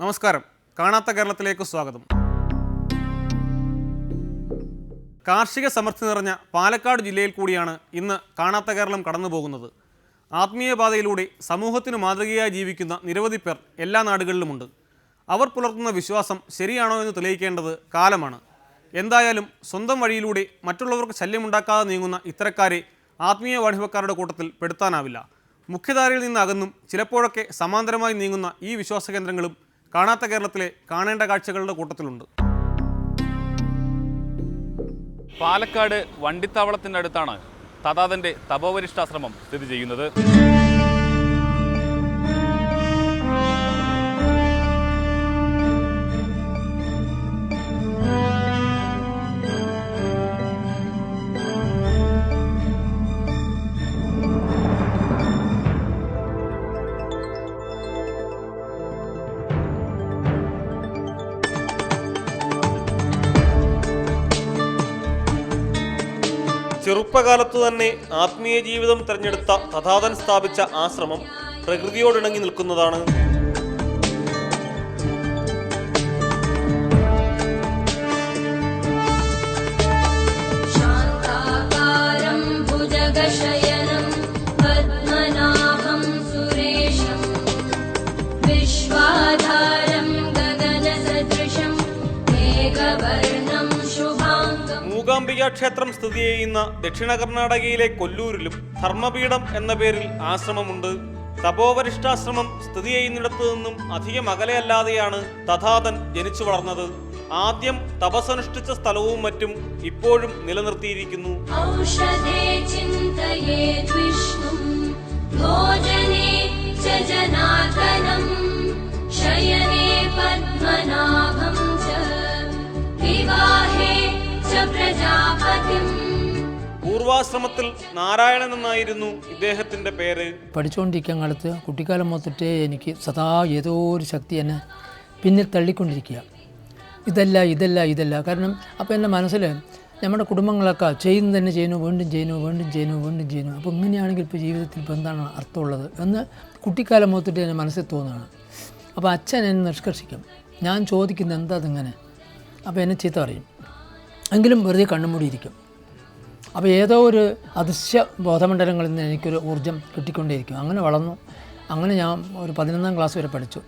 നമസ്കാരം. കാണാത്ത കേരളത്തിലേക്ക് സ്വാഗതം. കാർഷിക സമൃദ്ധി നിറഞ്ഞ പാലക്കാട് ജില്ലയിൽ കൂടിയാണ് ഇന്ന് കാണാത്ത കേരളം കടന്നു പോകുന്നത്. ആത്മീയ പാതയിലൂടെ സമൂഹത്തിന് മാതൃകയായി ജീവിക്കുന്ന നിരവധി പേർ എല്ലാ നാടുകളിലുമുണ്ട്. അവർ പുലർത്തുന്ന വിശ്വാസം ശരിയാണോ എന്ന് തെളിയിക്കേണ്ടത് കാലമാണ്. എന്തായാലും സ്വന്തം വഴിയിലൂടെ മറ്റുള്ളവർക്ക് ശല്യമുണ്ടാക്കാതെ നീങ്ങുന്ന ഇത്തരക്കാരെ ആത്മീയ വാണിഭക്കാരുടെ കൂട്ടത്തിൽ പെടുത്താനാവില്ല. മുഖ്യധാരയിൽ നിന്ന് അകന്നും ചിലപ്പോഴൊക്കെ സമാന്തരമായി നീങ്ങുന്ന ഈ വിശ്വാസ കേന്ദ്രങ്ങളും കാണാത്ത കേരളത്തിലെ കാണേണ്ട കാഴ്ചകളുടെ കൂട്ടത്തിലുണ്ട്. പാലക്കാട് വണ്ടിത്താവളത്തിൻ്റെ അടുത്താണ് തഥാതൻ്റെ തപോവരിഷ്ഠാശ്രമം സ്ഥിതി ചെയ്യുന്നത്. ചെറുപ്പകാലത്തു തന്നെ ആത്മീയ ജീവിതം തിരഞ്ഞെടുത്ത തഥാതൻ സ്ഥാപിച്ച ആശ്രമം പ്രകൃതിയോടിണങ്ങി നിൽക്കുന്നതാണ്. മൂകാംബിക ക്ഷേത്രം സ്ഥിതി ചെയ്യുന്ന ദക്ഷിണ കർണാടകയിലെ കൊല്ലൂരിലും ധർമ്മപീഠം എന്ന പേരിൽ ആശ്രമമുണ്ട്. തപോവരിഷ്ഠാശ്രമം സ്ഥിതി ചെയ്യുന്നിടത്തു നിന്നും അധികം അകലെയല്ലാതെയാണ് തഥാതൻ ജനിച്ചു വളർന്നത്. ആദ്യം തപസ്സനുഷ്ഠിച്ച സ്ഥലവും മറ്റും ഇപ്പോഴും നിലനിർത്തിയിരിക്കുന്നു. പൂർവാശ്രമത്തിൽ നാരായണൻ എന്നായിരുന്നു ഇദ്ദേഹത്തിൻ്റെ പേര്. പഠിച്ചുകൊണ്ടിരിക്കുന്ന കാലത്ത് കുട്ടിക്കാലം മൊത്തത്തെ എനിക്ക് സദാ ഏതോ ഒരു ശക്തി എന്നെ പിന്നിൽ തള്ളിക്കൊണ്ടിരിക്കുക. ഇതല്ല. കാരണം അപ്പോൾ എൻ്റെ മനസ്സിൽ നമ്മുടെ കുടുംബങ്ങളൊക്കെ ചെയ്യുന്നത് തന്നെ ചെയ്യുന്നു. അപ്പോൾ ഇങ്ങനെയാണെങ്കിൽ ഇപ്പോൾ ജീവിതത്തിൽ ഇപ്പോൾ എന്താണ് അർത്ഥമുള്ളത് എന്ന് കുട്ടിക്കാലം മൊത്തത്തെ എൻ്റെ മനസ്സിൽ തോന്നുകയാണ്. അപ്പോൾ അച്ഛൻ എന്നെ നിഷ്കർഷിക്കും. ഞാൻ ചോദിക്കുന്നത് എന്താ അതിങ്ങനെ, അപ്പോൾ എന്നെ ചീത്ത പറയും. എങ്കിലും വെറുതെ കണ്ണുമൂടിയിരിക്കും. അപ്പോൾ ഏതോ ഒരു അദൃശ്യ ബോധമണ്ഡലങ്ങളിൽ നിന്ന് എനിക്കൊരു ഊർജ്ജം കിട്ടിക്കൊണ്ടേയിരിക്കും. അങ്ങനെ വളർന്നു. അങ്ങനെ ഞാൻ ഒരു 11ാം ക്ലാസ് വരെ പഠിച്ചു.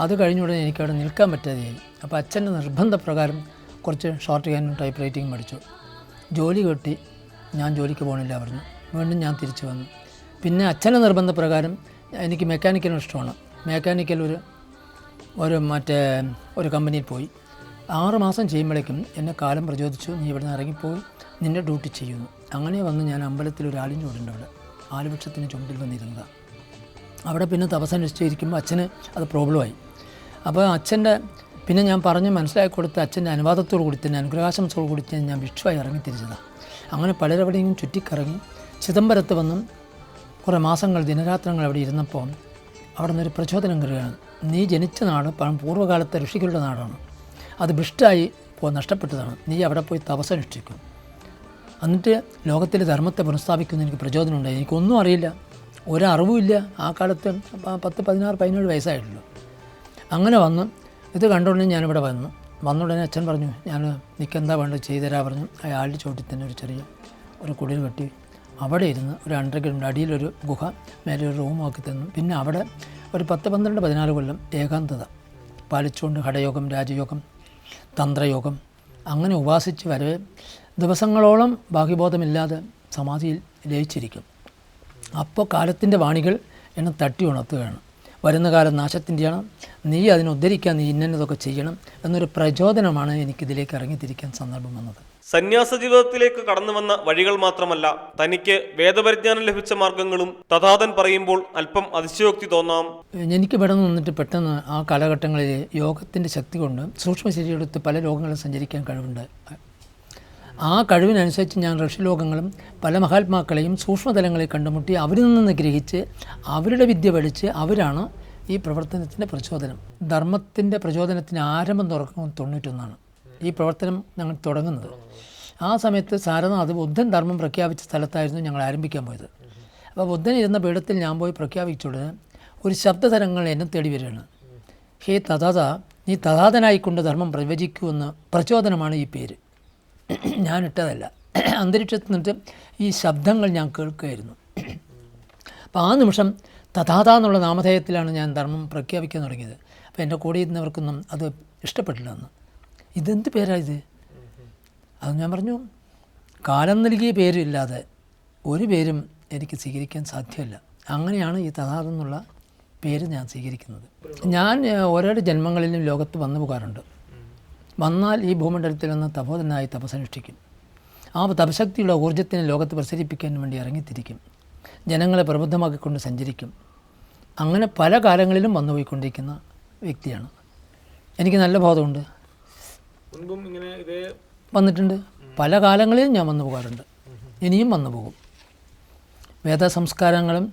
അത് കഴിഞ്ഞുടനെ എനിക്കവിടെ നിൽക്കാൻ പറ്റാതെയായി. അപ്പോൾ അച്ഛൻ്റെ നിർബന്ധപ്രകാരം കുറച്ച് ഷോർട്ട് ഹാൻഡും ടൈപ്പ് റൈറ്റിംഗ് പഠിച്ചു. ജോലി കിട്ടി. ഞാൻ ജോലിക്ക് പോകണില്ല പറഞ്ഞു. വീണ്ടും ഞാൻ തിരിച്ചു വന്നു. പിന്നെ അച്ഛൻ്റെ നിർബന്ധപ്രകാരം എനിക്ക് മെക്കാനിക്കലും ഇഷ്ടമാണ്. മെക്കാനിക്കൽ ഒരു കമ്പനിയിൽ പോയി. 6 മാസം ചെയ്യുമ്പോഴേക്കും എന്നെ കാലം പ്രചോദിച്ചു. നീ ഇവിടെ നിന്ന് ഇറങ്ങിപ്പോയി നിൻ്റെ ഡ്യൂട്ടി ചെയ്യുന്നു. അങ്ങനെ വന്ന് ഞാൻ അമ്പലത്തിൽ ഒരു ആലിൻ്റെ ചുവടുണ്ട്, അവിടെ ആലുവൃക്ഷത്തിന് ചുവട്ടിൽ വന്നിരുന്നതാണ്. അവിടെ പിന്നെ തപസ്സനുഷ്ഠിച്ചിരിക്കുമ്പോൾ അച്ഛന് അത് പ്രോബ്ലമായി. അപ്പോൾ പിന്നെ ഞാൻ പറഞ്ഞ് മനസ്സിലാക്കി കൊടുത്ത് അച്ഛൻ്റെ അനുവാദത്തോടു കൂടി തന്നെ അനുഗ്രഹാശംസയോടു കൂടി തന്നെ ഞാൻ ഭിക്ഷുവായി ഇറങ്ങിത്തിരിച്ചതാണ്. അങ്ങനെ പലരെവിടെയും ചുറ്റിക്കറങ്ങി ചിദംബരത്ത് വന്നും കുറേ മാസങ്ങൾ ദിനരാത്രങ്ങൾ അവിടെ ഇരുന്നപ്പോൾ അവിടെ നിന്നൊരു പ്രചോദനം കയറുകയാണ്. നീ ജനിച്ച നാട് പൂർവ്വകാലത്തെ ഋഷികളുടെ നാടാണ്. അത് ഭ്രഷ്ടായി നഷ്ടപ്പെട്ടതാണ്. നീ അവിടെ പോയി തപസ്സനുഷ്ഠിക്കും. എന്നിട്ട് ലോകത്തിലെ ധർമ്മത്തെ പുനഃസ്ഥാപിക്കുന്ന എനിക്ക് പ്രചോദനം ഉണ്ടായി. എനിക്കൊന്നും അറിയില്ല, ഒരറിവുമില്ല. ആ കാലത്ത് 10, 16, 17 വയസ്സായിട്ടുള്ളൂ. അങ്ങനെ വന്ന് ഇത് കണ്ടുകൊണ്ട് ഞാനിവിടെ വന്നുടനെ അച്ഛൻ പറഞ്ഞു, ഞാൻ നിൽക്കെന്താ വേണ്ടത് ചെയ്തുതരാ പറഞ്ഞു. അയാളുടെ ചോട്ടിൽ തന്നെ ഒരു കുടിൽ കെട്ടി അവിടെ ഇരുന്ന് ഒരു അണ്ടർഗ്രൗണ്ട് അടിയിലൊരു ഗുഹ, മേലെ ഒരു റൂമാക്കി തന്നു. പിന്നെ അവിടെ ഒരു 10, 12, 14 കൊല്ലം ഏകാന്തത പാലിച്ചുകൊണ്ട് ഹഠയോഗം, രാജയോഗം, തന്ത്രയോഗം അങ്ങനെ ഉപാസിച്ച് വരവേ ദിവസങ്ങളോളം ബാഹ്യബോധമില്ലാതെ സമാധിയിൽ ലയിച്ചിരിക്കും. അപ്പോൾ കാലത്തിൻ്റെ വാണികൾ എന്നെ തട്ടി ഉണർത്തുകയാണ്. വരുന്ന കാലം നാശത്തിൻ്റെയാണ്, നീ അതിനെ ഉദ്ധരിക്കാൻ നീ ഇന്നതൊക്കെ ചെയ്യണം എന്നൊരു പ്രചോദനമാണ് എനിക്കിതിലേക്ക് ഇറങ്ങിത്തിരിക്കാൻ സന്ദർഭം വന്നത്. സന്യാസ ജീവിതത്തിലേക്ക് കടന്നു വന്ന വഴികൾ മാത്രമല്ല, തനിക്ക് വേദപരിജ്ഞാനം ലഭിച്ച മാർഗങ്ങളും തഥാതൻ പറയുമ്പോൾ അല്പം അതിശയോക്തി തോന്നാം. എനിക്ക് ഇവിടെ നിന്നിട്ട് പെട്ടെന്ന് ആ കാലഘട്ടങ്ങളിൽ യോഗത്തിൻ്റെ ശക്തി കൊണ്ട് സൂക്ഷ്മ ശരീരമെടുത്ത് പല ലോകങ്ങളും സഞ്ചരിക്കാൻ കഴിവുണ്ട്. ആ കഴിവിനനുസരിച്ച് ഞാൻ ഋഷിലോകങ്ങളും പല മഹാത്മാക്കളെയും സൂക്ഷ്മതലങ്ങളിൽ കണ്ടുമുട്ടി അവരിൽ നിന്ന് ഗ്രഹിച്ച് അവരുടെ വിദ്യ പഠിച്ച് അവരാണ് ഈ പ്രവർത്തനത്തിൻ്റെ പ്രചോദനം. ധർമ്മത്തിൻ്റെ പ്രചോദനത്തിന് ആരംഭം തുറക്കുന്നത് 91 ഈ പ്രവർത്തനം ഞങ്ങൾ തുടങ്ങുന്നത്. ആ സമയത്ത് സാരനാഥ് ബുദ്ധൻ ധർമ്മം പ്രഖ്യാപിച്ച സ്ഥലത്തായിരുന്നു ഞങ്ങൾ ആരംഭിക്കാൻ പോയത്. അപ്പോൾ ബുദ്ധൻ ഇരുന്ന പീഠത്തിൽ ഞാൻ പോയി പ്രഖ്യാപിച്ചുള്ളത് ഒരു ശബ്ദതരങ്ങൾ എന്നെ തേടി വരികയാണ്. ഹേ തഥാത, നീ തഥാതനായിക്കൊണ്ട് ധർമ്മം പ്രവചിക്കുമെന്ന് പ്രചോദനമാണ് ഈ പേര്. ഞാനിട്ടതല്ല. അന്തരീക്ഷത്തിൽ നിന്നിട്ട് ഈ ശബ്ദങ്ങൾ ഞാൻ കേൾക്കുകയായിരുന്നു. അപ്പോൾ ആ നിമിഷം തഥാത എന്നുള്ള നാമധേയത്തിലാണ് ഞാൻ ധർമ്മം പ്രഖ്യാപിക്കാൻ തുടങ്ങിയത്. അപ്പോൾ എൻ്റെ കൂടെ ഇരുന്നവർക്കൊന്നും അത് ഇഷ്ടപ്പെട്ടില്ല എന്ന്. ഇതെന്ത് പേരാണ് ഇത്? അത് ഞാൻ പറഞ്ഞു, കാലം നൽകിയ പേരില്ലാതെ ഒരു പേരും എനിക്ക് സ്വീകരിക്കാൻ സാധ്യമല്ല. അങ്ങനെയാണ് ഈ തഥാത എന്നുള്ള പേര് ഞാൻ സ്വീകരിക്കുന്നത്. ഞാൻ ഓരോ ജന്മങ്ങളിലും ലോകത്ത് വന്നു പോകാറുണ്ട്. വന്നാൽ ഈ ഭൂമണ്ഡലത്തിൽ നിന്ന് തപോധനായി തപസ്സനുഷ്ഠിക്കും. ആ തപശക്തിയുള്ള ഊർജ്ജത്തിനെ ലോകത്ത് പ്രസരിപ്പിക്കാൻ വേണ്ടി ഇറങ്ങിത്തിരിക്കും. ജനങ്ങളെ പ്രബുദ്ധമാക്കിക്കൊണ്ട് സഞ്ചരിക്കും. അങ്ങനെ പല കാലങ്ങളിലും വന്നുപോയിക്കൊണ്ടിരിക്കുന്ന വ്യക്തിയാണ്. എനിക്ക് നല്ല ബോധമുണ്ട്. വന്നിട്ടുണ്ട്. പല കാലങ്ങളിലും ഞാൻ വന്നു പോകാറുണ്ട്. ഇനിയും വന്നു പോകും. വേദസംസ്കാരങ്ങളും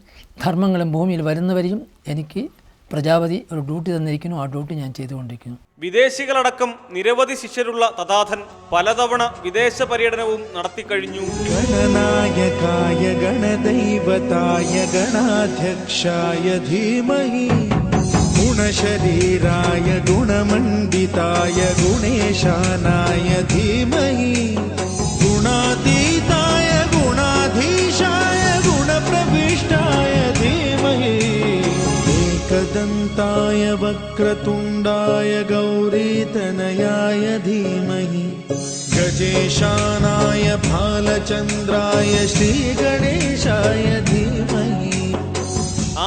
ധർമ്മങ്ങളും ഭൂമിയിൽ വരുന്നവരെയും എനിക്ക് പ്രജാപതി ഒരു ഡ്യൂട്ടി തന്നിരിക്കുന്നു. ആ ഡ്യൂട്ടി ഞാൻ ചെയ്തുകൊണ്ടിരിക്കുന്നു. വിദേശികളടക്കം നിരവധി ശിഷ്യരുള്ള തഥാധൻ പലതവണ വിദേശ പര്യടനവും നടത്തിക്കഴിഞ്ഞു. ഗണനായകായ ഗണദൈവതായ ഗണാധ്യക്ഷായ ധീമഹി ഗുണശരീരായ ഗുണമണ്ഡിതായ ഗുണേശാനായ ധീമഹി ഗുണാതീതായ ഗുണാധീശായ ഗുണപ്രവിഷ്ടായ ധീമഹി एकदन्ताय वक्रतुण्डाय गौरीतनयाय धीमहि गजेशानाय भालचन्द्राय श्रीगणेशाय धीमहि.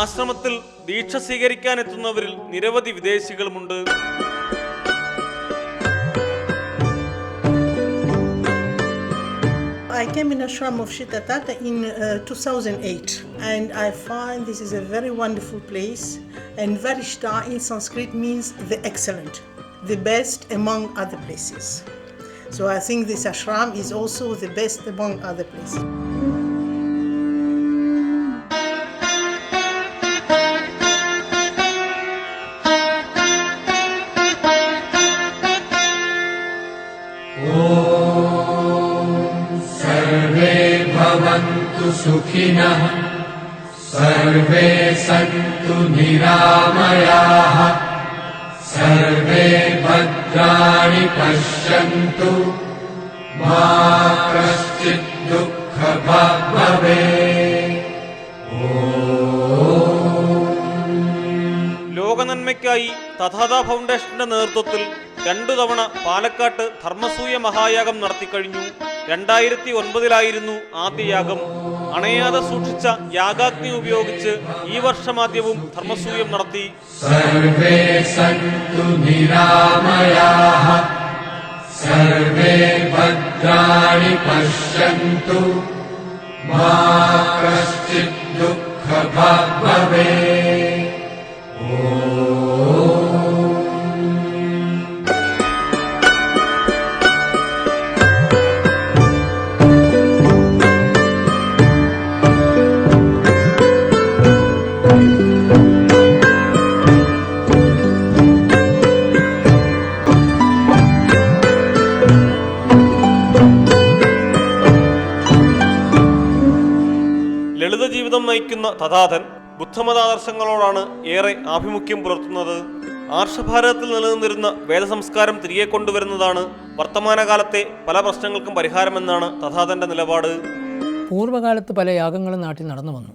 ആശ്രമത്തിൽ ദീക്ഷ സ്വീകരിക്കാനെത്തുന്നവരിൽ നിരവധി വിദേശികളുമുണ്ട്. I came in ashram of Shri Tathata in 2008 and I find this is a very wonderful place, and Varishta in Sanskrit means the excellent, the best among other places. So I think this ashram is also the best among other places. सुखिनः सर्वे सन्तु निरामयाः सर्वे भद्राणि पश्यन्तु मा कश्चित् दुःखभाग् भवेत्. ലോകനന്മയ്ക്കായി തഥാത ഫൗണ്ടേഷന്റെ നേതൃത്വത്തിൽ 2 തവണ പാലക്കാട്ട് ധർമ്മസൂയ മഹായാഗം നടത്തിക്കഴിഞ്ഞു. 2009 ആദ്യ യാഗം. അണയാതെ സൂക്ഷിച്ച യാഗാഗ്നി ഉപയോഗിച്ച് ഈ വർഷമാദ്യവും ധർമ്മസൂയം നടത്തി. സർവേ സന്തു നിരാമയാഃ സർവേ ഭദ്രാണി പശ്യന്തു മാ കശ്ചിത് ദുഃഖഭാഗ് ഭവേത്. ലളിത ജീവിതം നയിക്കുന്ന തഥാധൻ ബുദ്ധമതാദർശങ്ങളോടാണ് ഏറെ ആഭിമുഖ്യം പുലർത്തുന്നത്. ആർഷഭാരതത്തിൽ നിലനിന്നിരുന്ന വേദസംസ്കാരം തിരികെ കൊണ്ടുവരുന്നതാണ് വർത്തമാനകാലത്തെ പല പ്രശ്നങ്ങൾക്കും പരിഹാരമെന്നാണ് തഥാധന്റെ നിലപാട്. പൂർവ്വകാലത്ത് പല യാഗങ്ങളും നാട്ടിൽ നടന്നു വന്നു.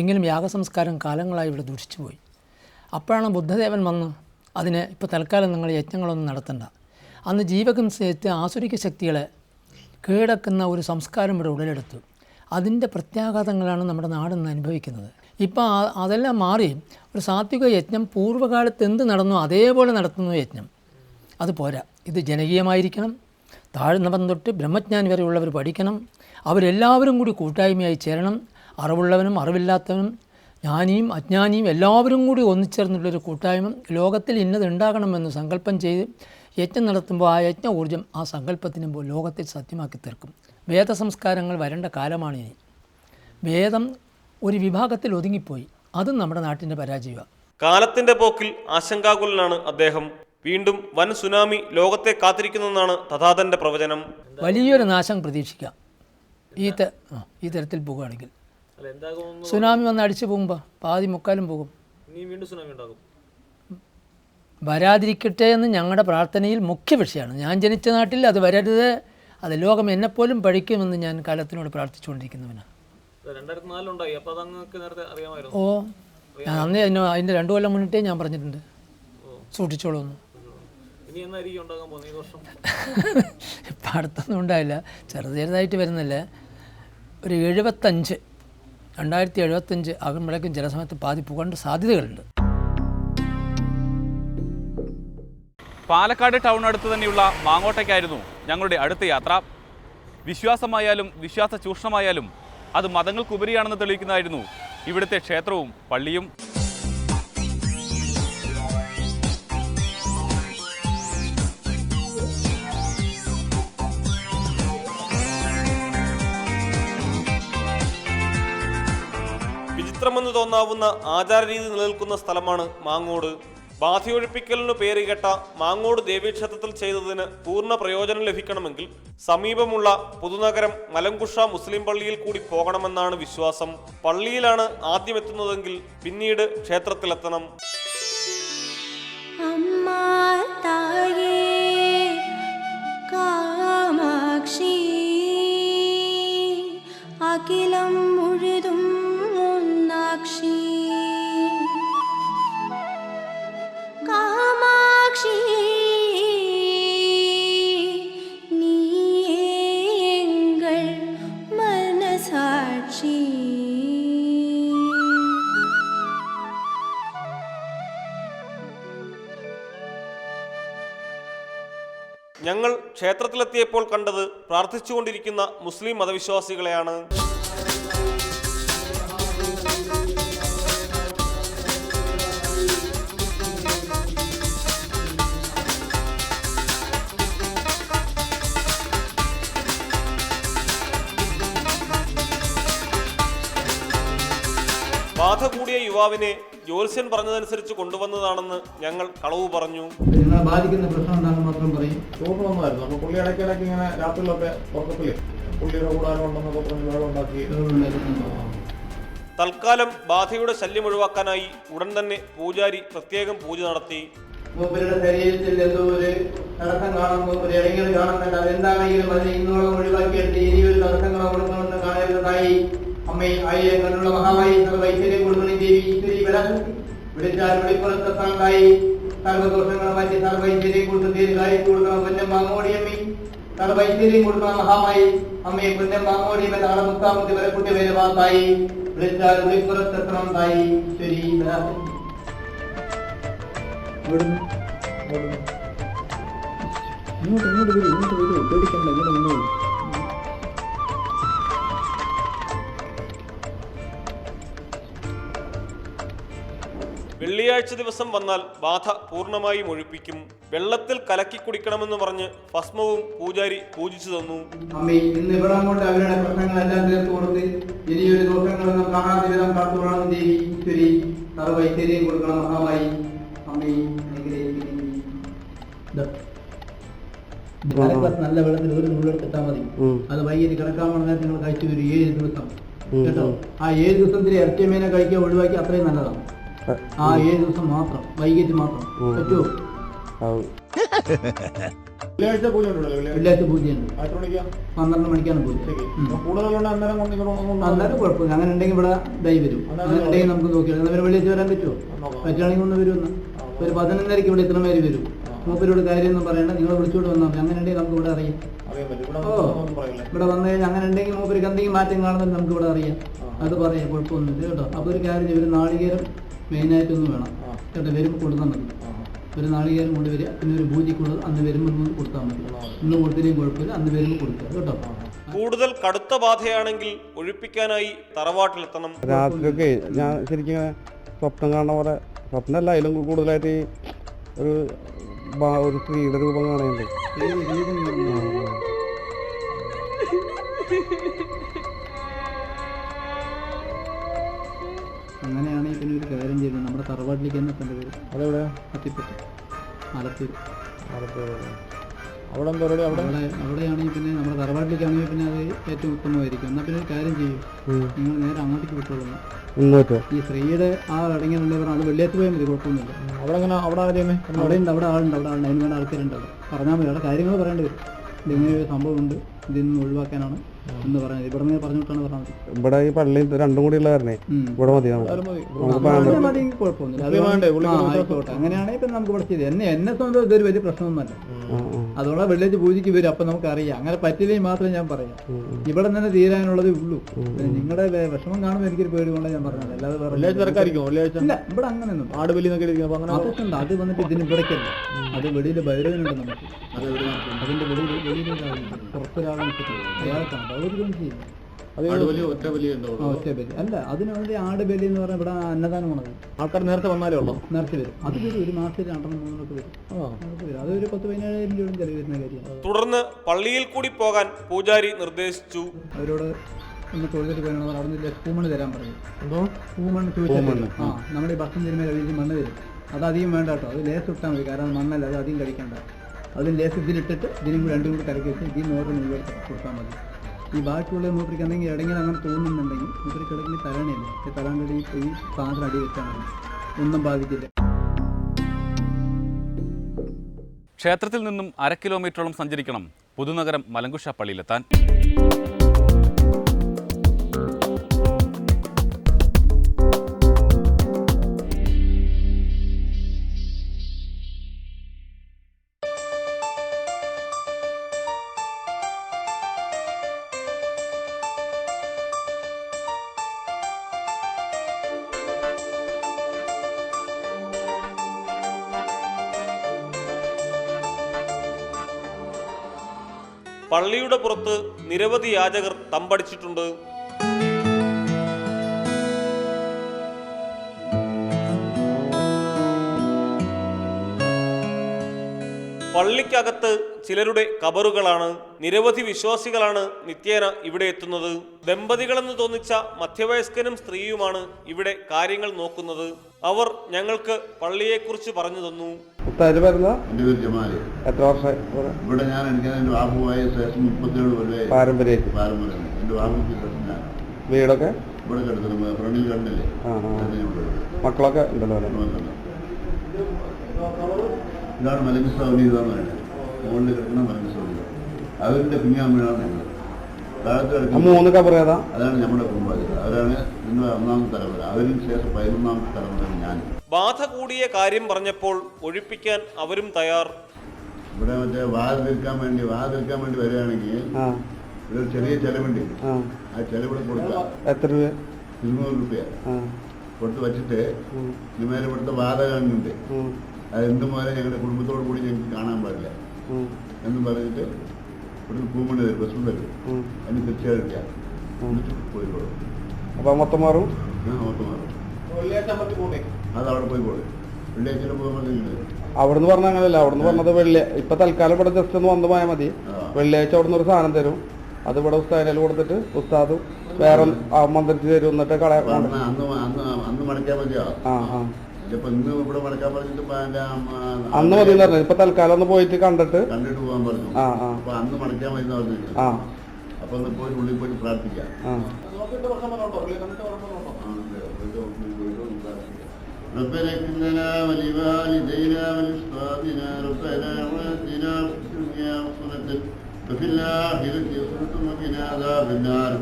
എങ്കിലും യാഗസംസ്കാരം കാലങ്ങളായി ഇവിടെ ദൂഷിച്ചുപോയി. അപ്പോഴാണ് ബുദ്ധദേവൻ വന്ന് അതിന് ഇപ്പോൾ തൽക്കാലം നിങ്ങൾ യജ്ഞങ്ങളൊന്നും നടത്തണ്ട, അന്ന് ജീവഹിംസയെത്തി ആസുരിക ശക്തികളെ കീഴടക്കുന്ന ഒരു സംസ്കാരം ഇവിടെ ഉടലെടുത്തു. അതിൻ്റെ പ്രത്യാഘാതങ്ങളാണ് നമ്മുടെ നാടിന്ന് അനുഭവിക്കുന്നത്. ഇപ്പോൾ അതെല്ലാം മാറി ഒരു സാത്വിക യജ്ഞം പൂർവ്വകാലത്ത് എന്ത് നടന്നോ അതേപോലെ നടത്തുന്നു യജ്ഞം. അത് പോരാ. ഇത് ജനകീയമായിരിക്കണം. താഴ്ന്നവൻ തൊട്ട് ബ്രഹ്മജ്ഞാനി വരെയുള്ളവർ പഠിക്കണം. അവരെല്ലാവരും കൂടി കൂട്ടായ്മയായി ചേരണം. അറിവുള്ളവനും അറിവില്ലാത്തവനും ജ്ഞാനിയും അജ്ഞാനിയും എല്ലാവരും കൂടി ഒന്നിച്ചേർന്നുള്ളൊരു കൂട്ടായ്മ ലോകത്തിൽ ഇന്നത് ഉണ്ടാകണമെന്ന് സങ്കല്പം ചെയ്ത് യജ്ഞം നടത്തുമ്പോൾ ആ യജ്ഞ ഊർജ്ജം ആ സങ്കല്പത്തിന് ലോകത്തിൽ സത്യമാക്കി തീർക്കും. വേദസംസ്കാരങ്ങൾ വരേണ്ട കാലമാണിനി. വേദം ഒരു വിഭാഗത്തിൽ ഒതുങ്ങിപ്പോയി. അതും നമ്മുടെ നാട്ടിൻ്റെ പരാജയമാണ്. കാലത്തിന്റെ പോക്കിൽ ആശങ്കാകുലനാണ് അദ്ദേഹം. വീണ്ടും വൻ സുനാമി ലോകത്തെ കാത്തിരിക്കുന്നെന്നാണ് തഥാധന്റെ പ്രവചനം. വലിയൊരു നാശം പ്രതീക്ഷിക്കാം ഈ തരത്തിൽ പോകുകയാണെങ്കിൽ. സുനാമി വന്ന് അടിച്ചു പോകുമ്പോൾ പാതി മുക്കാലും പോകും. വരാതിരിക്കട്ടെ എന്ന് ഞങ്ങളുടെ പ്രാർത്ഥനയിൽ മുഖ്യ വിഷയമാണ്. ഞാൻ ജനിച്ച നാട്ടിൽ അത് വരരുത്, അത് ലോകം എന്നെപ്പോലും പഠിക്കുമെന്ന് ഞാൻ കാലത്തിനോട് പ്രാർത്ഥിച്ചുകൊണ്ടിരിക്കുന്നവനാണ്. 2004 അപ്പോൾ അതങ്ങൾക്ക് നേരത്തെ അറിയാമായിരുന്നു? ഓ, ഞാൻ അന്നേ അതിൻ്റെ 2 കൊല്ലം മുന്നിട്ടേ ഞാൻ പറഞ്ഞിട്ടുണ്ട് സൂക്ഷിച്ചോളൂ എന്ന്. ഇനി എന്നായിരിക്കും ഉണ്ടാകാൻ പോകുന്നത് ഈ വർഷം? ഇപ്പം അടുത്തൊന്നും ഉണ്ടായില്ല, ചെറുതായിട്ട് വരുന്നില്ല. ഒരു 2075 ആകുമ്പോഴേക്കും ചില സമയത്ത് പാതി പോകാൻ സാധ്യതകളുണ്ട്. പാലക്കാട് ടൗൺ അടുത്ത് തന്നെയുള്ള മാങ്ങോട്ടേക്കായിരുന്നു ഞങ്ങളുടെ അടുത്ത യാത്ര. വിശ്വാസമായാലും വിശ്വാസ ചൂഷണമായാലും അത് മതങ്ങൾക്കുപരിയാണെന്ന് തെളിയിക്കുന്നതായിരുന്നു ഇവിടുത്തെ ക്ഷേത്രവും പള്ളിയും. വിചിത്രമെന്ന് തോന്നാവുന്ന ആചാരരീതി നിലനിൽക്കുന്ന സ്ഥലമാണ് മാങ്ങോട്. ബാധയൊഴിപ്പിക്കലിനു പേരുകേട്ട മാങ്ങോട് ദേവീക്ഷേത്രത്തിൽ ചെയ്തതിന് പൂർണ്ണ പ്രയോജനം ലഭിക്കണമെങ്കിൽ സമീപമുള്ള പുതുനഗരം മലങ്കുഷ മുസ്ലിം പള്ളിയിൽ കൂടി പോകണമെന്നാണ് വിശ്വാസം. പള്ളിയിലാണ് ആദ്യം എത്തുന്നതെങ്കിൽ പിന്നീട് ക്ഷേത്രത്തിലെത്തണം. അഖിലം മുഴുതും ഒന്നാക്ഷി കാമാക്ഷി നീങ്ങൾ മനസാക്ഷി. ഞങ്ങൾ ക്ഷേത്രത്തിലെത്തിയപ്പോൾ കണ്ടത് പ്രാർത്ഥിച്ചുകൊണ്ടിരിക്കുന്ന മുസ്ലിം മതവിശ്വാസികളെയാണ്. ബാധ കൂടിയ യുവാവിനെ ജ്യോത്സ്യൻ പറഞ്ഞതനുസരിച്ച് കൊണ്ടുവന്നതാണെന്ന് ഞങ്ങൾ കളവ് പറഞ്ഞു. നിങ്ങളെ ബാധിക്കുന്ന പ്രശ്നം എന്താണെന്ന് മാത്രം പറയും. ചോറിനൊന്നുമായിരുന്നു. അപ്പോൾ പുള്ളി ഇടയ്ക്കിടയ്ക്ക് ഇങ്ങനെ രാത്രിയിലൊക്കെ പുറത്തില്ലേ പുള്ളിയുടെ കൂടാരം ഉണ്ടെന്നൊക്കെ പറഞ്ഞ് വെള്ളം ഉണ്ടാക്കി. തൽക്കാലം ബാധയുടെ ശല്യം ഒഴിവാക്കാനായി ഉടൻ തന്നെ പൂജാരി പ്രത്യേകം പൂജ നടത്തി. മൂപ്പരുടെ ശരീരത്തിൽ എന്തോ ഒരു തടസ്സം കാണുമ്പോൾ ഒരു ഇടങ്ങൾ കാണുന്നുണ്ട്. അതെന്താണെങ്കിലും അതിനെ ഇന്നോളം ഒഴിവാക്കിയെടുത്ത് ഇനിയൊരു തടസ്സങ്ങളോ കൊടുക്കണമെന്ന് കാണേണ്ടതായി അമ്മയിൽ ആയിരങ്ങളുള്ള മഹാമായി സർവൈശ്വര്യം കൊടുക്കുന്ന ദേവി ഈശ്വരി ബലഹസ്തി വിളിച്ചാൽ വെളിപ്പുറത്തെത്താണ്ടായി സർവദോഷങ്ങളെ മാറ്റി സർവൈശ്വര്യം കൊടുത്ത് ദീർഘായുസ് കൊടുക്കണം. പൊന്നം മാങ്ങോടിയമ്മി സർവൈശ്വര്യം കൊടുക്കുന്ന മഹാമായി അമ്മയെ പൊന്നം മാങ്ങോടിയമ്മ നാളെ 30 വരക്കുട്ടി വരെ ഭാഗത്തായി വിളിച്ചാൽ വെളിപ്പുറത്തെത്തണം തായി ഈശ്വരി ബലഹസ്തി. ഇങ്ങോട്ട് വരൂ പേടിക്കണ്ട, ഇങ്ങോട്ട് വന്നോളൂ. വെള്ളിയാഴ്ച ദിവസം വന്നാൽ ബാധ പൂർണ്ണമായും ഒഴിപ്പിക്കും. വെള്ളത്തിൽ കലക്കി കുടിക്കണമെന്ന് പറഞ്ഞ് ഭസ്മവും പൂജാരി പൂജിച്ചു തന്നു. അമ്മേ, ഇന്ന് ഇവിടെ അങ്ങോട്ട് അവരുടെ പ്രശ്നങ്ങളെല്ലാം തീർത്തു കൊടുത്ത് ഇനിയൊരു ദോഷങ്ങളൊന്നും കാണാതെ വിധം കാത്തുകൊള്ളണം ദേവി ഈശ്വരി സർവൈശ്വര്യം കൊടുക്കണം മഹാമായി അമ്മേ. നല്ല വെള്ളത്തിൽ ഒരു നുള്ളെടുത്തിട്ടാൽ മതി. അത് വൈകിട്ട് കിടക്കാൻ നേരത്തെ നിങ്ങൾ കഴിച്ചു വരും 7 ദിവസം കേട്ടോ. ആ 7 ദിവസത്തിലെ ഇറച്ചിമീനെ കഴിക്കാൻ ഒഴിവാക്കി അത്രയും നല്ലതാണ്. ആ 7 ദിവസം മാത്രം വൈകിട്ട് മാത്രം പറ്റുമോ? വെള്ളിയാഴ്ച പൂജ ഉണ്ടല്ലോ. വെള്ളിയാഴ്ച പൂജയുണ്ട്. 12 മണിക്കാണ് പൂജ. അന്നേരം കുഴപ്പമില്ല. അങ്ങനെ ഉണ്ടെങ്കിൽ ഇവിടെ ഇതായി വരും. അങ്ങനെ ഉണ്ടെങ്കിൽ നമുക്ക് നോക്കിയാൽ എന്നാൽ വെള്ളിയാഴ്ച വരാൻ പറ്റുമോ? പറ്റുകയാണെങ്കിൽ ഒന്ന് വരുമെന്ന് ഒരു 11:30 ഇവിടെ ഇത്ര പേര് വരും. മൂപ്പരോട് കാര്യമൊന്നും പറയണ്ട, നിങ്ങൾ വിളിച്ചോട്ട് വന്നാൽ മതി. അങ്ങനെ ഉണ്ടെങ്കിൽ നമുക്ക് ഇവിടെ അറിയാം. ഇവിടെ വന്നു കഴിഞ്ഞാൽ അങ്ങനെ ഉണ്ടെങ്കിൽ മൂപ്പർക്ക് എന്തെങ്കിലും മാറ്റം കാണുന്നത് നമുക്ക് ഇവിടെ അറിയാം. അത് പറയാം, കുഴപ്പമൊന്നുമില്ല കേട്ടോ. അപ്പോൾ ഒരു കാര്യം ഒരു നാളികേരം മെയിനായിട്ടൊന്നും വേണം കേട്ടോ. വരുമ്പോൾ കൊടുത്താൽ മതി. ഒരു നാളികേരം കൊണ്ടുവരിക, പിന്നെ ഒരു പൂജയ്ക്കുള്ളത് അന്ന് വരുമ്പോൾ കൊടുത്താൽ മതി. ഇന്ന് കൊടുത്തില്ലെങ്കിൽ കുഴപ്പമില്ല, അന്ന് വരുമ്പോൾ കൊടുക്കുക കേട്ടോ. കൂടുതൽ കടുത്ത ബാധയാണെങ്കിൽ ഒഴിപ്പിക്കാനായി തറവാട്ടിലെത്തണം. രാത്രിയൊക്കെ ഞാൻ ശരിക്കും സ്വപ്നം കാണുന്ന പോലെ, സ്വപ്നമല്ല അതിലും കൂടുതലായിട്ട് ഒരു സ്ത്രീയുടെ രൂപം കാണുന്നുണ്ട്. അങ്ങനെയാണെങ്കിൽ പിന്നെ ഒരു കാര്യം ചെയ്യുന്നത് നമ്മുടെ തറവാട്ടിലേക്ക് തന്നെ എത്തേണ്ട വരും. അതെവിടെ? അത്തിപ്പറ്റ ആലത്തൂർ. അവിടെ എന്താ പറയുക? അവിടെയാണെങ്കിൽ പിന്നെ നമ്മുടെ തറവാട്ടിലേക്കാണെങ്കിൽ പിന്നെ അത് ഏറ്റവും ഉത്തമമായിരിക്കും. എന്നാൽ പിന്നെ ഒരു കാര്യം ചെയ്യും, നിങ്ങൾ നേരെ അങ്ങോട്ടേക്ക് വിട്ടോളുന്നു. ഈ സ്ത്രീയുടെ ആ അടങ്ങിയുണ്ടെങ്കിൽ പറഞ്ഞാൽ അത് വെള്ളിയാഴ്ച പോയാൽ മതി, കുഴപ്പമൊന്നുമില്ല. അവിടെ എങ്ങനെ അവിടെ ആരെയാണ്? അവിടെ ആളുണ്ട്, അതിന് വേണ്ട ആൾക്കാരുണ്ട്. അവിടെ പറഞ്ഞാൽ മതി, അവിടെ കാര്യങ്ങൾ പറയേണ്ടി വരും. ഇതിങ്ങനെ ഒരു സംഭവമുണ്ട്, ഇതിൽ നിന്ന് ഒഴിവാക്കാനാണ് എന്ന് പറഞ്ഞത്. ഇവിടെ നിന്ന് പറഞ്ഞിട്ടാണ് പറഞ്ഞത്. ഇവിടെ ഈ പള്ളി രണ്ടും കൂടി ഉള്ളവരണേ ഇവിടെ മതി. കുഴപ്പമൊന്നുമില്ല, ആയിക്കോട്ടെ. അങ്ങനെയാണെങ്കിൽ ഇപ്പം നമുക്ക് ഇവിടെ ചെയ്ത് എന്നെ സംബന്ധിച്ച് ഇതൊരു വലിയ പ്രശ്നമൊന്നുമല്ല. അതുകൊണ്ട് വെള്ളിയാഴ്ച പൂജയ്ക്ക് വരും, അപ്പം നമുക്കറിയാം. അങ്ങനെ പറ്റില്ലെങ്കിൽ മാത്രമേ ഞാൻ പറയാം. ഇവിടെ തന്നെ തീരാനുള്ളതേ ഉള്ളൂ. നിങ്ങളുടെ വിഷമം കാണുമ്പോൾ എനിക്കൊരു പേടി കൊണ്ടാണ് ഞാൻ പറഞ്ഞത്. അല്ലാതെ ഇല്ല, ഇവിടെ അങ്ങനെയൊന്നും ആടുബലി അതൊക്കെ ഉണ്ട്. അത് വന്നിട്ട് ഇതിന് ഇവിടേക്കല്ല, അത് വെളിയിൽ ഭൈരവനുണ്ട് നമുക്ക്. അതിന്റെ വെളിയിൽ പുറത്തൊരാളെ അയാൾക്കാണ് അതൊരിക്കലും ചെയ്യും. ഒറ്റ ബലി അല്ല, അതിന് വേണ്ടി ആട് ബലി എന്ന് പറഞ്ഞാൽ ഇവിടെ അന്നദാനമാണത്. ആൾക്കാർ നേരത്തെ വന്നാലേ ഉള്ളൂ, നേരത്തെ വരും. അത് വരും, ഒരു മാസത്തിൽ 2-3 വരും. അതൊരു 10,000-15,000 രൂപ ചെലവ് വരുന്ന കാര്യമാണ്. തുടർന്ന് പള്ളിയിൽ കൂടി പോകാൻ പൂജാരി നിർദ്ദേശിച്ചു. അവരോട് ഒന്ന് തൊഴുതിട്ട് പോകണം. അവിടെ നിന്ന് പൂമണ്ണ് തരാൻ പറഞ്ഞു. പൂമണ്ണ് ചോദിച്ചാൽ നമ്മുടെ ഈ ഭക്ഷണം തരുമ്പോൾ അതിൽ മണ്ണ് തരും. അത് അധികം വേണ്ട കേട്ടോ, അത് ലേസ് ഇട്ടാൽ മതി. കാരണം മണ്ണല്ല, അത് അധികം കഴിക്കണ്ട. അതിൽ ലേസ് ഇതിലിട്ടിട്ട് ഇതിനും കൂടി രണ്ടും കൂടി കരക്കി വെച്ച് ഇതിൽ 100 രൂപ കൊടുത്താൽ മതി. ഈ ബാക്കിയുള്ള മൂപ്പർക്ക് എന്തെങ്കിലും ഇടങ്ങിൽ അങ്ങനെ തോന്നുന്നുണ്ടെങ്കിൽ മൂപ്പർക്ക് ഇടങ്ങളിൽ തലണില്ല, തലാണ്ടടി ഈ സാധനം അടി വെച്ചാൽ മതി, ഒന്നും ബാധിക്കില്ല. ക്ഷേത്രത്തിൽ നിന്നും 1/2 കിലോമീറ്ററോളം സഞ്ചരിക്കണം പുതുനഗരം മലങ്കുഷ പള്ളിയിലെത്താൻ. പള്ളിയുടെ പുറത്ത് നിരവധി യാചകർ തമ്പടിച്ചിട്ടുണ്ട്. പള്ളിക്കകത്ത് ചിലരുടെ കബറുകളാണ്. നിരവധി വിശ്വാസികളാണ് നിത്യേന ഇവിടെ എത്തുന്നത്. ദമ്പതികളെന്ന് തോന്നിച്ച മധ്യവയസ്കനും സ്ത്രീയുമാണ് ഇവിടെ കാര്യങ്ങൾ നോക്കുന്നത്. അവർ ഞങ്ങൾക്ക് പള്ളിയെക്കുറിച്ച് പറഞ്ഞു തന്നു. എൻ്റെ പേര് ജമാല്. എത്ര വർഷം ഇവിടെ ഞാൻ എനിക്ക് എൻ്റെ ബാബുവായ ശേഷം 37 കൊല്ലമായി പാരമ്പര്യം. എൻ്റെ ബാബുക്ക് ഞാൻ വീടൊക്കെ ഇവിടെ കിടക്കുന്നത് ഫ്രണ്ടിൽ കണ്ടില്ലേ. മക്കളൊക്കെ ഉണ്ടല്ലോ. ഇതാണ് മലങ്ക് സൗദി. ഇതാണ് മുകളിൽ കിടക്കുന്ന മലങ്ക് സൗദി. അവരുടെ പിന്നാമ്പഴാണ് ഞങ്ങൾ. താഴത്ത് കിടക്കുന്ന കബർ ഏതാ? അതാണ് നമ്മുടെ കുടുംബാതി. അവരാണ് ഇന്ന് 1ാമത്തെ തലമുറ. അവരിന് ശേഷം 11ാമത്തെ തലമുറയാണ് ഞാൻ. ബാധ കൂടിയ കാര്യം പറഞ്ഞപ്പോൾ ഒഴിപ്പിക്കാൻ അവരും തയ്യാർ. ഇവിടെ മറ്റേ വാത് തീർക്കാൻ വേണ്ടി വരികയാണെങ്കിൽ ഒരു ചെറിയ ചെലവുണ്ട്. ആ ചെലവിടെ കൊടുക്കാം. എത്ര രൂപ? 200 രൂപ കൊടുത്ത് വച്ചിട്ട് ഇതുമാതിരി ഇവിടുത്തെ വാത കാണുന്നുണ്ട്. അതെന്ത് പോലെ ഞങ്ങളുടെ കുടുംബത്തോടു കൂടി ഞങ്ങൾക്ക് കാണാൻ പാടില്ല എന്ന് പറഞ്ഞിട്ട് ഇവിടുന്ന് പൂമണി തരും, ബസ് തരും. അതിന് തീർച്ചയായിട്ടും പോയിക്കോളും. അപ്പൊ മൊത്തം മാറും. മൊത്തം മാറും. അത് അവിടെ പോയിക്കോളും. വെള്ളിയാഴ്ച പോകുമ്പോൾ അവിടുന്ന് പറഞ്ഞ അങ്ങനെയല്ല. അവിടുന്ന് പറഞ്ഞത് ഇപ്പൊ തൽക്കാലം ഇവിടെ ജസ്റ്റ് ഒന്ന് വന്നു പോയാൽ മതി. വെള്ളിയാഴ്ച അവിടുന്ന് ഒരു സാധനം തരും. അത് ഇവിടെ ഉസ്താദിനെ കൊടുത്തിട്ട് ഉസ്താദ് വേറെ മന്ത്രിച്ച് തരും. എന്നിട്ട് അന്ന് മടക്കാൻ മതിയോ? ഇന്ന് ഇവിടെ മടക്കാൻ പറഞ്ഞിട്ട് അന്ന് മതി എന്ന് പറഞ്ഞു. ഇപ്പൊ തൽക്കാലം ഒന്ന് പോയിട്ട് കണ്ടിട്ട് പോകാൻ പറഞ്ഞു. അപ്പൊ അന്ന് മടക്കാൻ മതി എന്ന് പറഞ്ഞു. അപ്പൊ ഒന്ന് പോയി ഉള്ളിൽ പോയിട്ട് പ്രാർത്ഥിക്കാം. ربنا اغفر لنا ولوالدينا ولأصحابنا ربنا آتنا في الدنيا حسنة وفي الآخرة حسنة وقنا عذاب النار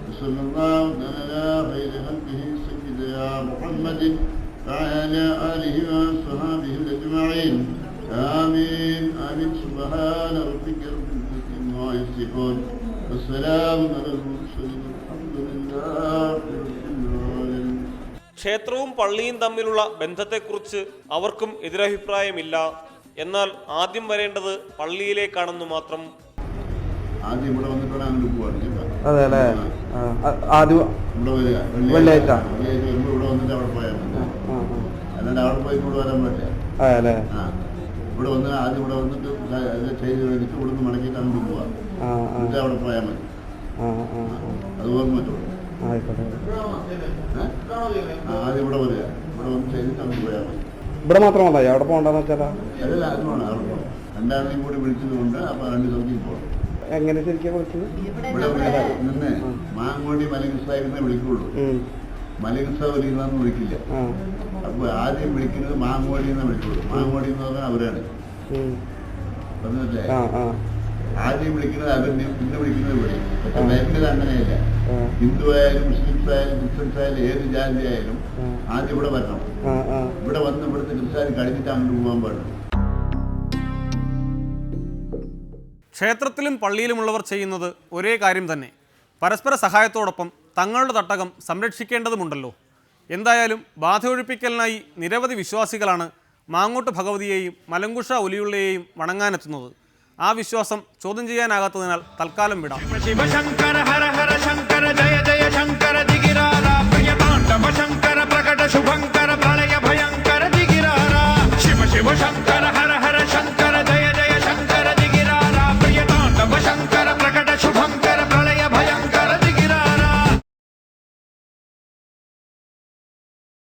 وصلى الله على خير خلقه سيدنا محمد وعلى آله وصحبه أجمعين آمين آمين. سبحان ربك رب العزة عما يصفون والسلام على المرسلين والحمد لله رب العالمين. ക്ഷേത്രവും പള്ളിയും തമ്മിലുള്ള ബന്ധത്തെക്കുറിച്ച് അവർക്കും എതിരഭിപ്രായമില്ല. എന്നാൽ ആദ്യം വരേണ്ടത് പള്ളിയിലേക്കാണെന്ന് മാത്രം. ആദ്യം ഇവിടെ വന്നിട്ടാണ് അങ്ങോട്ട് പോവാണ്. അതെ അല്ലേ? ആദ്യം വെള്ളിയാഴ്ച ഇവിടെ വന്നിട്ട് അവിടെ പോയാൽ മതി. അല്ലാണ്ട് അവിടെ പോയി ഇങ്ങോട്ട് വരാൻ പറ്റില്ല. ഇവിടെ വന്ന് ആദ്യം ഇവിടെ വന്നിട്ട് ചെയ്ത് കഴിഞ്ഞിട്ട് ഇവിടുന്ന് മടക്കിയിട്ട് അങ്ങോട്ട് പോവാം. എന്നിട്ട് അവിടെ പോയാൽ മതി. അത് ഓർമ്മ പറ്റുള്ളൂ. ആദ്യം ഇവിടെ വരിക, ഇവിടെ വന്ന് ചെയ്തിട്ട് അങ്ങോട്ട് പോയാൽ മതി. ഇവിടെ മാത്രം മതി, അവിടെ പോകണ്ടെന്ന് വെച്ചാൽ അതല്ല അത് വേണം, അവിടെ പോകണം. രണ്ടാളെയും കൂടി വിളിച്ചതുകൊണ്ട് അപ്പോൾ 2 സ്ഥലത്തേക്ക് പോകണം. എങ്ങനെ ശരിക്കും വിളിക്കുന്നത്? ഇവിടെ നിന്ന് മാങ്ങോടി മലങ്ക് സാഹിബിനെ വിളിക്കുള്ളൂ, മലങ്ക് സാഹിബ് ഒരിക്കലും വിളിക്കില്ല. അപ്പോൾ ആദ്യം വിളിക്കുന്നത് മാങ്ങോടി എന്നേ വിളിക്കുള്ളൂ. മാങ്ങോടി എന്ന് പറഞ്ഞാൽ അവരാണ് പറഞ്ഞല്ലേ. ആദ്യം വിളിക്കുന്നത് അവരിനെ, പിന്നെ വിളിക്കുന്നത് ഇവിടെ. പക്ഷെ ബാങ്കിൽ അങ്ങനെയല്ല. ഹിന്ദു ആയാലും മുസ്ലിംസ് ആയാലും ക്രിസ്ത്യൻസ് ആയാലും ഏത് ജാതി ആയാലും ആദ്യം ഇവിടെ വരണം. ഇവിടെ വന്ന് ഇവിടുത്തെ ക്രിസ്ത്യാനി കഴിഞ്ഞിട്ട് അങ്ങോട്ട് പോകാൻ പാടില്ല. ക്ഷേത്രത്തിലും പള്ളിയിലുമുള്ളവർ ചെയ്യുന്നത് ഒരേ കാര്യം തന്നെ. പരസ്പര സഹായത്തോടൊപ്പം തങ്ങളുടെ തട്ടകം സംരക്ഷിക്കേണ്ടതുമുണ്ടല്ലോ. എന്തായാലും ബാധയൊഴിപ്പിക്കലിനായി നിരവധി വിശ്വാസികളാണ് മാങ്ങോട്ട് ഭഗവതിയെയും മലങ്കുഷ ഒലിയുള്ളയെയും വണങ്ങാനെത്തുന്നത്. ആ വിശ്വാസം ചോദ്യം ചെയ്യാനാകാത്തതിനാൽ തൽക്കാലം വിടാം. ശിവശങ്കര ഹര ഹര ശങ്കര ജയ ജയ ശങ്കര ദിഗിരാര പ്രിയ താണ്ഡവ ശങ്കര പ്രകട ശുഭങ്കര